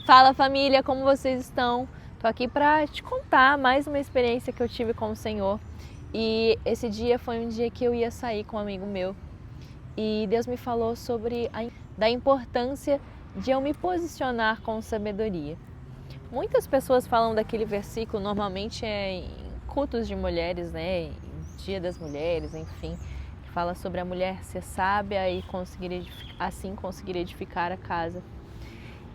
Fala família, como vocês estão? Tô aqui para te contar mais uma experiência que eu tive com o Senhor. E esse dia foi um dia que eu ia sair com um amigo meu. E Deus me falou sobre da importância de eu me posicionar com sabedoria. Muitas pessoas falam daquele versículo, normalmente em cultos de mulheres, né? Em Dia das Mulheres, enfim, que fala sobre a mulher ser sábia e assim conseguir edificar a casa.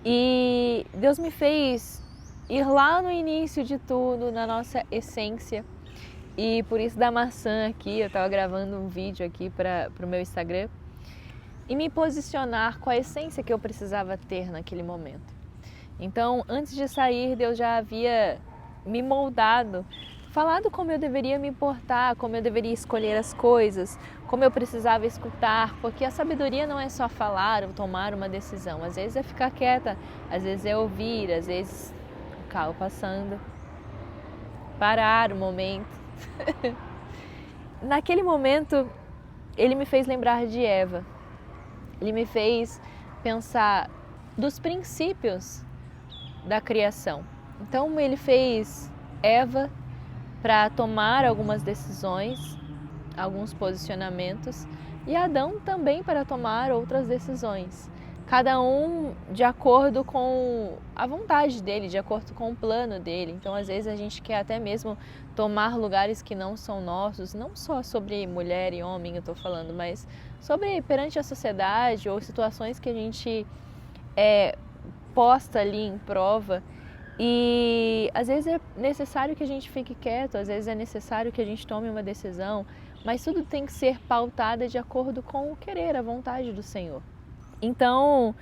E Deus me fez ir lá no início de tudo, na nossa essência. E por isso da maçã aqui, eu estava gravando um vídeo aqui para o meu Instagram. E me posicionar com a essência que eu precisava ter naquele momento. Então, antes de sair, Deus já havia me moldado, falado como eu deveria me portar, como eu deveria escolher as coisas, como eu precisava escutar, porque a sabedoria não é só falar ou tomar uma decisão. Às vezes é ficar quieta, às vezes é ouvir, às vezes o carro passando, parar o momento. Naquele momento, ele me fez lembrar de Eva. Ele me fez pensar dos princípios da criação. Então ele fez Eva para tomar algumas decisões, alguns posicionamentos, e Adão também para tomar outras decisões. Cada um de acordo com a vontade dele, de acordo com o plano dele. Então, às vezes, a gente quer até mesmo tomar lugares que não são nossos, não só sobre mulher e homem eu estou falando, mas sobre perante a sociedade ou situações que a gente posta ali em prova. E às vezes é necessário que a gente fique quieto, às vezes é necessário que a gente tome uma decisão, mas tudo tem que ser pautada de acordo com o querer, a vontade do Senhor. Então,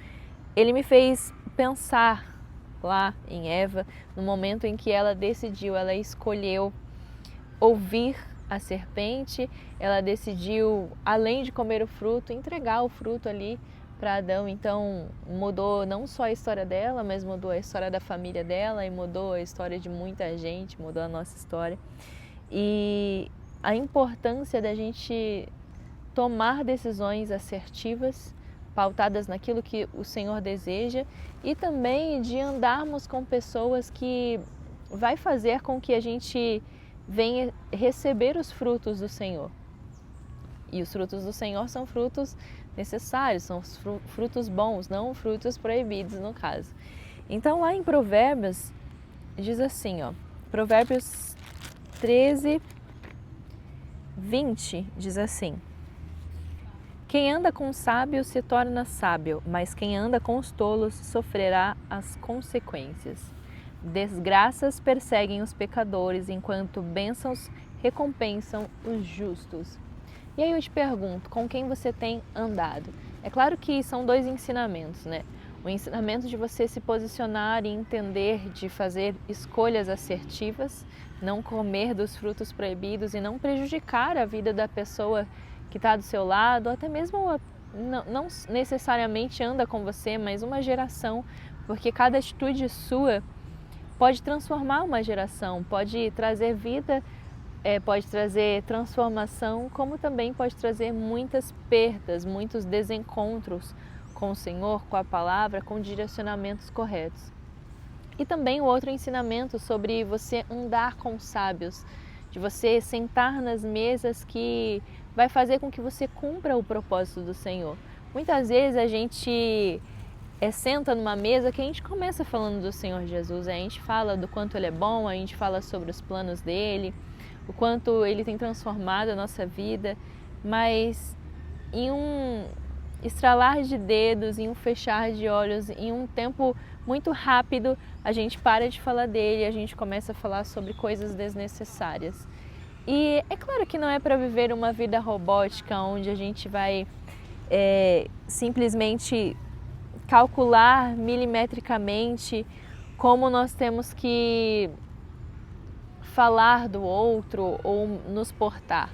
ele me fez pensar lá em Eva, no momento em que ela decidiu, ela escolheu ouvir a serpente, ela decidiu, além de comer o fruto, entregar o fruto ali para Adão. Então mudou não só a história dela, mas mudou a história da família dela e mudou a história de muita gente, mudou a nossa história. E a importância da gente tomar decisões assertivas, pautadas naquilo que o Senhor deseja, e também de andarmos com pessoas que vai fazer com que a gente venha receber os frutos do Senhor. E os frutos do Senhor são frutos necessários, são frutos bons, não frutos proibidos no caso. Então lá em Provérbios diz assim, Provérbios 13, 20 diz assim: quem anda com sábios se torna sábio, mas quem anda com os tolos sofrerá as consequências. Desgraças perseguem os pecadores, enquanto bênçãos recompensam os justos. E aí eu te pergunto, com quem você tem andado? É claro que são dois ensinamentos, né? O ensinamento de você se posicionar e entender de fazer escolhas assertivas, não comer dos frutos proibidos e não prejudicar a vida da pessoa que está do seu lado, ou até mesmo não necessariamente anda com você, mas uma geração, porque cada atitude sua pode transformar uma geração, pode trazer vida, pode trazer transformação, como também pode trazer muitas perdas, muitos desencontros com o Senhor, com a palavra, com direcionamentos corretos. E também o outro ensinamento sobre você andar com sábios, de você sentar nas mesas que vai fazer com que você cumpra o propósito do Senhor. Muitas vezes a gente senta numa mesa que a gente começa falando do Senhor Jesus, a gente fala do quanto Ele é bom, a gente fala sobre os planos dEle, o quanto Ele tem transformado a nossa vida, mas em um estralar de dedos, em um fechar de olhos, em um tempo muito rápido, a gente para de falar dEle, a gente começa a falar sobre coisas desnecessárias. E é claro que não é para viver uma vida robótica, onde a gente vai simplesmente calcular milimetricamente como nós temos que falar do outro ou nos portar.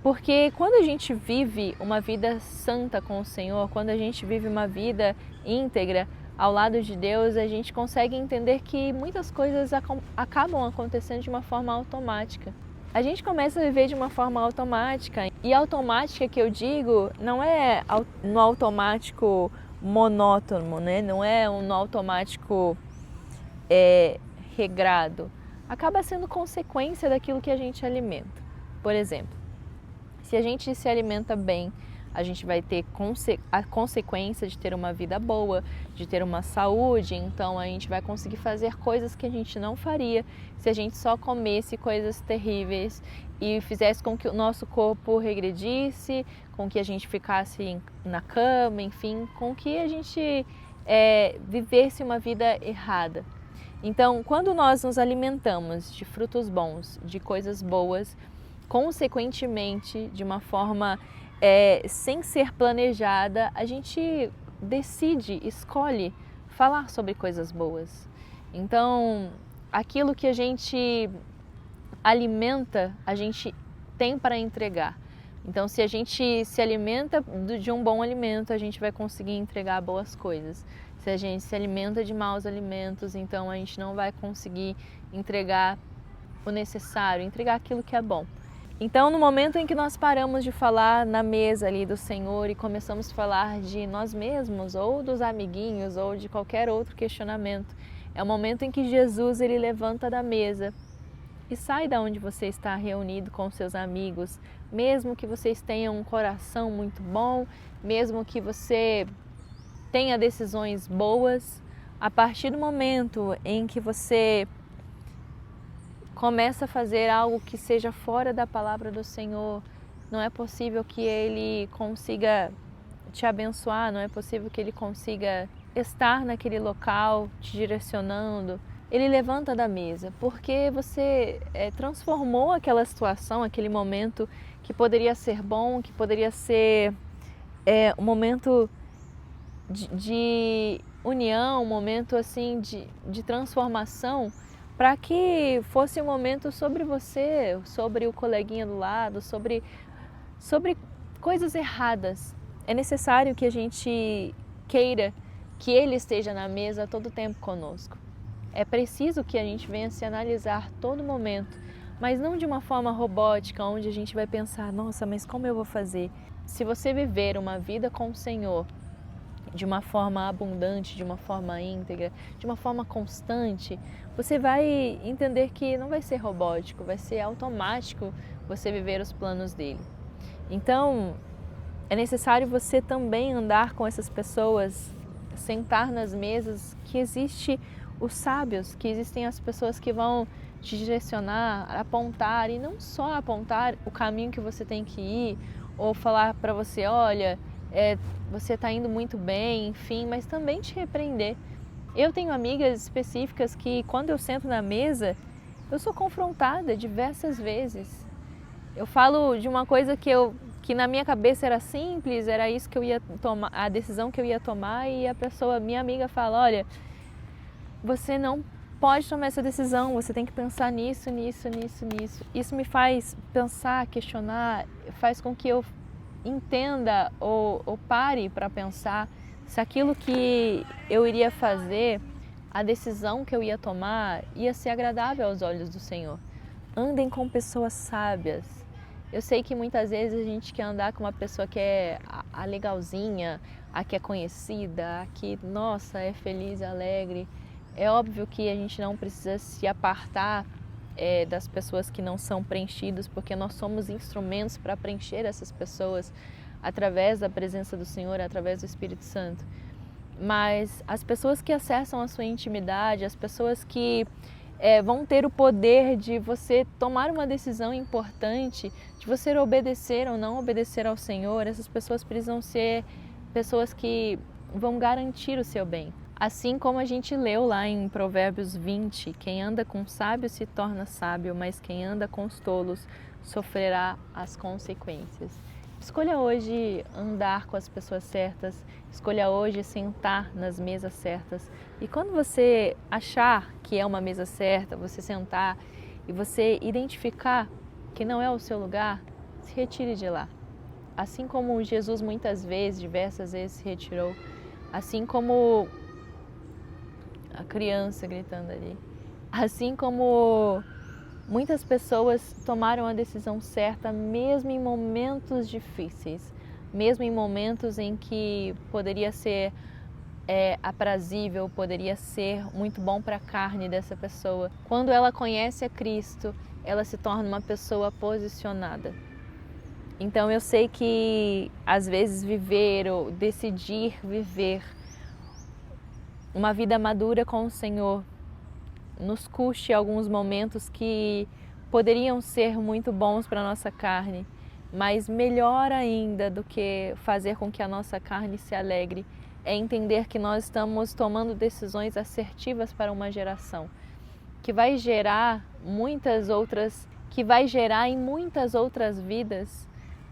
Porque quando a gente vive uma vida santa com o Senhor, quando a gente vive uma vida íntegra ao lado de Deus, a gente consegue entender que muitas coisas acabam acontecendo de uma forma automática. A gente começa a viver de uma forma automática. E automática que eu digo não é no automático monótono, né? Não é um automático regrado. Acaba sendo consequência daquilo que a gente alimenta. Por exemplo, se a gente se alimenta bem, a gente vai ter a consequência de ter uma vida boa, de ter uma saúde, então a gente vai conseguir fazer coisas que a gente não faria se a gente só comesse coisas terríveis e fizesse com que o nosso corpo regredisse, com que a gente ficasse na cama, enfim, com que a gente vivesse uma vida errada. Então, quando nós nos alimentamos de frutos bons, de coisas boas, consequentemente, de uma forma sem ser planejada, a gente decide, escolhe falar sobre coisas boas. Então, aquilo que a gente alimenta, a gente tem para entregar. Então, se a gente se alimenta de um bom alimento, a gente vai conseguir entregar boas coisas. Se a gente se alimenta de maus alimentos, então a gente não vai conseguir entregar o necessário, entregar aquilo que é bom. Então, no momento em que nós paramos de falar na mesa ali do Senhor e começamos a falar de nós mesmos, ou dos amiguinhos, ou de qualquer outro questionamento, é o momento em que Jesus ele levanta da mesa e sai da onde você está reunido com seus amigos, mesmo que vocês tenham um coração muito bom, mesmo que você tenha decisões boas, a partir do momento em que você começa a fazer algo que seja fora da palavra do Senhor, não é possível que Ele consiga te abençoar, não é possível que Ele consiga estar naquele local te direcionando. Ele levanta da mesa, porque você transformou aquela situação, aquele momento que poderia ser bom, que poderia ser um momento de união, um momento assim de transformação, para que fosse um momento sobre você, sobre o coleguinha do lado, sobre coisas erradas. É necessário que a gente queira que Ele esteja na mesa a todo tempo conosco. É preciso que a gente venha se analisar todo momento, mas não de uma forma robótica, onde a gente vai pensar, nossa, mas como eu vou fazer? Se você viver uma vida com o Senhor, de uma forma abundante, de uma forma íntegra, de uma forma constante, você vai entender que não vai ser robótico, vai ser automático você viver os planos dele. Então, é necessário você também andar com essas pessoas, sentar nas mesas que existem os sábios, que existem as pessoas que vão te direcionar, apontar, e não só apontar o caminho que você tem que ir, ou falar para você, olha, você está indo muito bem, enfim, mas também te repreender. Eu tenho amigas específicas que, quando eu sento na mesa, eu sou confrontada diversas vezes. Eu falo de uma coisa que na minha cabeça era simples, era isso que eu ia tomar, a decisão que eu ia tomar, e a pessoa, minha amiga, fala, olha, você não pode tomar essa decisão, você tem que pensar nisso, nisso, nisso, nisso. Isso me faz pensar, questionar, faz com que eu entenda ou pare para pensar se aquilo que eu iria fazer, a decisão que eu ia tomar, ia ser agradável aos olhos do Senhor. Andem com pessoas sábias. Eu sei que muitas vezes a gente quer andar com uma pessoa que é a legalzinha, a que é conhecida, a que, nossa, é feliz, alegre. É óbvio que a gente não precisa se apartar das pessoas que não são preenchidas, porque nós somos instrumentos para preencher essas pessoas através da presença do Senhor, através do Espírito Santo. Mas as pessoas que acessam a sua intimidade, as pessoas que vão ter o poder de você tomar uma decisão importante, de você obedecer ou não obedecer ao Senhor, essas pessoas precisam ser pessoas que vão garantir o seu bem. Assim como a gente leu lá em Provérbios 20, quem anda com sábios se torna sábio, mas quem anda com os tolos sofrerá as consequências. Escolha hoje andar com as pessoas certas, escolha hoje sentar nas mesas certas. E quando você achar que é uma mesa certa, você sentar e você identificar que não é o seu lugar, se retire de lá. Assim como Jesus muitas vezes, diversas vezes se retirou, assim como a criança gritando ali, assim como muitas pessoas tomaram a decisão certa mesmo em momentos difíceis, mesmo em momentos em que poderia ser é aprazível, poderia ser muito bom para a carne dessa pessoa. Quando ela conhece a Cristo, ela se torna uma pessoa posicionada. Então eu sei que às vezes viver ou decidir viver uma vida madura com o Senhor nos custe alguns momentos que poderiam ser muito bons para a nossa carne, mas melhor ainda do que fazer com que a nossa carne se alegre é entender que nós estamos tomando decisões assertivas para uma geração que vai gerar em muitas outras vidas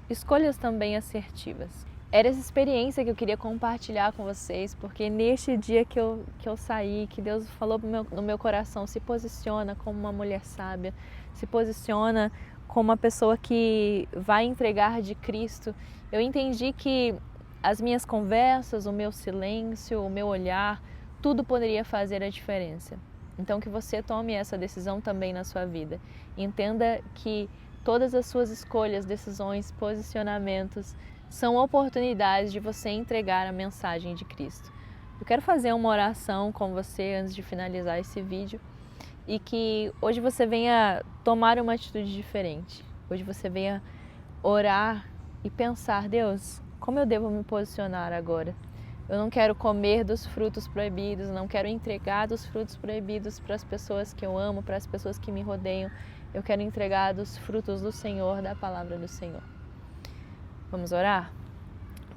escolhas também assertivas. Era essa experiência que eu queria compartilhar com vocês, porque neste dia que eu saí, que Deus falou no meu coração, se posiciona como uma mulher sábia, se posiciona como uma pessoa que vai entregar de Cristo. Eu entendi que as minhas conversas, o meu silêncio, o meu olhar, tudo poderia fazer a diferença. Então que você tome essa decisão também na sua vida. Entenda que todas as suas escolhas, decisões, posicionamentos são oportunidades de você entregar a mensagem de Cristo. Eu quero fazer uma oração com você antes de finalizar esse vídeo e que hoje você venha tomar uma atitude diferente. Hoje você venha orar e pensar: Deus, como eu devo me posicionar agora? Eu não quero comer dos frutos proibidos, não quero entregar dos frutos proibidos para as pessoas que eu amo, para as pessoas que me rodeiam. Eu quero entregar dos frutos do Senhor, da palavra do Senhor. Vamos orar?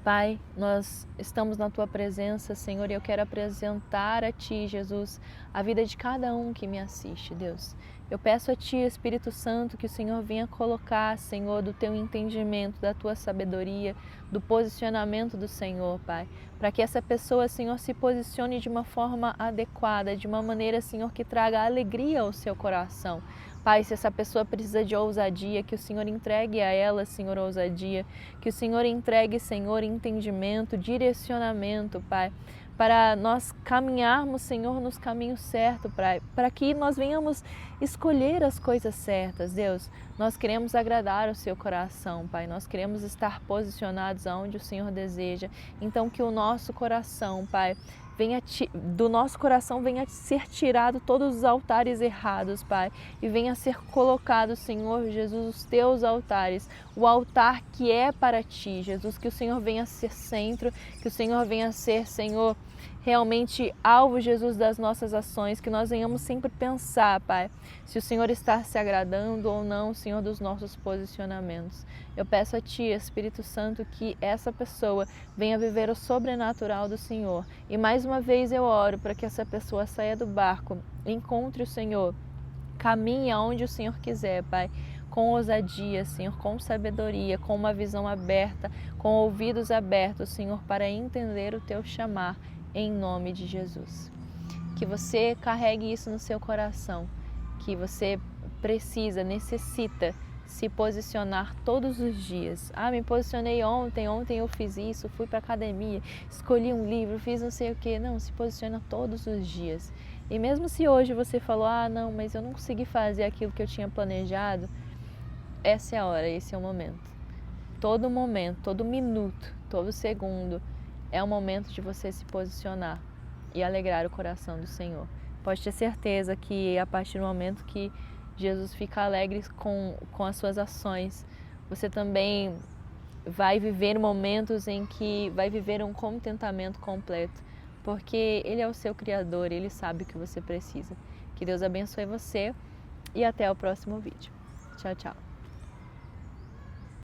Pai, nós estamos na Tua presença, Senhor, e eu quero apresentar a Ti, Jesus, a vida de cada um que me assiste, Deus. Eu peço a Ti, Espírito Santo, que o Senhor venha colocar, Senhor, do Teu entendimento, da Tua sabedoria, do posicionamento do Senhor, Pai, para que essa pessoa, Senhor, se posicione de uma forma adequada, de uma maneira, Senhor, que traga alegria ao seu coração. Pai, se essa pessoa precisa de ousadia, que o Senhor entregue a ela, Senhor, ousadia, que o Senhor entregue, Senhor, entendimento, direcionamento, Pai, para nós caminharmos, Senhor, nos caminhos certos, Pai, para que nós venhamos escolher as coisas certas, Deus. Nós queremos agradar o Seu coração, Pai, nós queremos estar posicionados aonde o Senhor deseja, então que o nosso coração, Pai, do nosso coração venha ser tirado todos os altares errados, Pai, e venha ser colocado, Senhor Jesus, os Teus altares, o altar que é para Ti, Jesus, que o Senhor venha ser centro, que o Senhor venha ser, Senhor, realmente alvo, Jesus, das nossas ações, que nós venhamos sempre pensar, Pai, se o Senhor está se agradando ou não, Senhor, dos nossos posicionamentos. Eu peço a Ti, Espírito Santo, que essa pessoa venha viver o sobrenatural do Senhor. E mais uma vez eu oro para que essa pessoa saia do barco, encontre o Senhor, caminhe aonde o Senhor quiser, Pai, com ousadia, Senhor, com sabedoria, com uma visão aberta, com ouvidos abertos, Senhor, para entender o Teu chamar, em nome de Jesus. Que você carregue isso no seu coração, que você necessita se posicionar todos os dias. Me posicionei ontem eu fiz isso, fui para a academia, escolhi um livro, fiz não sei o que. Não, se posiciona todos os dias. E mesmo se hoje você falou: não, mas eu não consegui fazer aquilo que eu tinha planejado, essa é a hora, esse é o momento. Todo momento, todo minuto, todo segundo é o momento de você se posicionar e alegrar o coração do Senhor. Pode ter certeza que a partir do momento que Jesus fica alegre com as suas ações, você também vai viver momentos em que vai viver um contentamento completo, porque Ele é o seu Criador, Ele sabe o que você precisa. Que Deus abençoe você e até o próximo vídeo. Tchau, tchau.